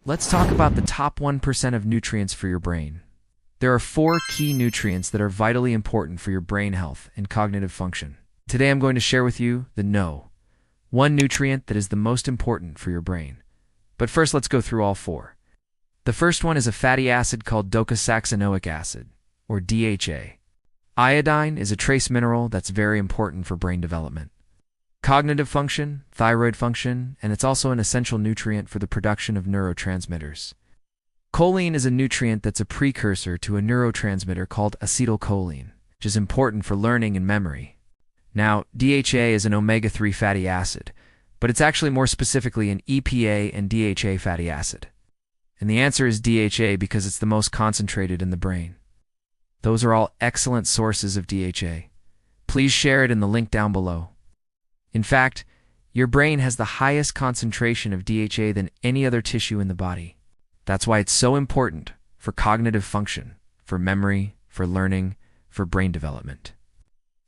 Let's talk about the top 1% of nutrients for your brain. There are 4 key nutrients that are vitally important for your brain health and cognitive function. Today I'm going to share with you the one nutrient that is the most important for your brain. But first, let's go through all 4. The first one is a fatty acid called docosahexaenoic acid, or DHA. Iodine is a trace mineral that's very important for brain development, cognitive function, thyroid function, and it's also an essential nutrient for the production of neurotransmitters. Choline is a nutrient that's a precursor to a neurotransmitter called acetylcholine, which is important for learning and memory. Now, DHA is an omega-3 fatty acid, but it's actually more specifically an EPA and DHA fatty acid. And the answer is DHA because it's the most concentrated in the brain. Those are all excellent sources of DHA. Please share it in the link down below. In fact, your brain has the highest concentration of DHA than any other tissue in the body. That's why it's so important for cognitive function, for memory, for learning, for brain development.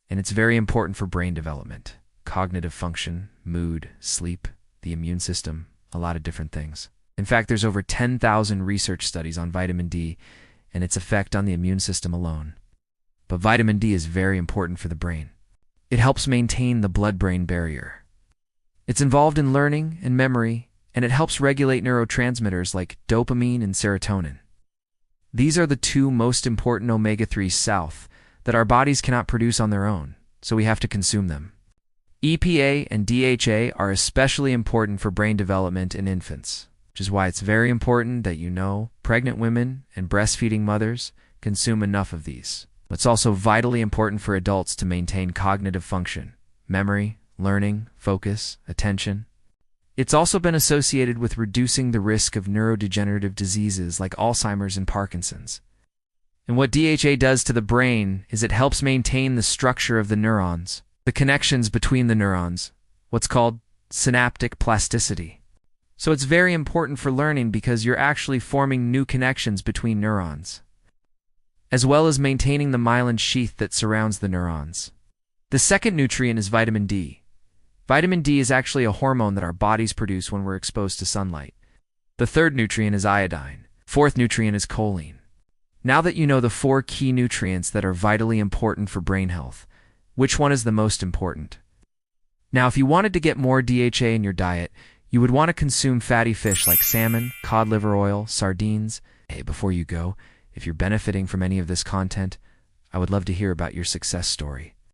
And it's very important for brain development, cognitive function, mood, sleep, the immune system, a lot of different things. In fact, there's over 10,000 research studies on vitamin D and its effect on the immune system alone. But vitamin D is very important for the brain. It helps maintain the blood-brain barrier. It's involved in learning and memory, and it helps regulate neurotransmitters like dopamine and serotonin. These are the 2 most important omega-3s south that our bodies cannot produce on their own, so we have to consume them. EPA and DHA are especially important for brain development in infants, which is why it's very important that pregnant women and breastfeeding mothers consume enough of these. It's also vitally important for adults to maintain cognitive function, memory, learning, focus, attention. It's also been associated with reducing the risk of neurodegenerative diseases like Alzheimer's and Parkinson's. And what DHA does to the brain is it helps maintain the structure of the neurons, the connections between the neurons, what's called synaptic plasticity. So it's very important for learning because you're actually forming new connections between neurons, as well as maintaining the myelin sheath that surrounds the neurons. The second nutrient is vitamin D. Vitamin D is actually a hormone that our bodies produce when we're exposed to sunlight. The third nutrient is iodine. Fourth nutrient is choline. Now that you know the 4 key nutrients that are vitally important for brain health, which one is the most important? Now, if you wanted to get more DHA in your diet, you would want to consume fatty fish like salmon, cod liver oil, sardines. Hey, before you go, if you're benefiting from any of this content, I would love to hear about your success story.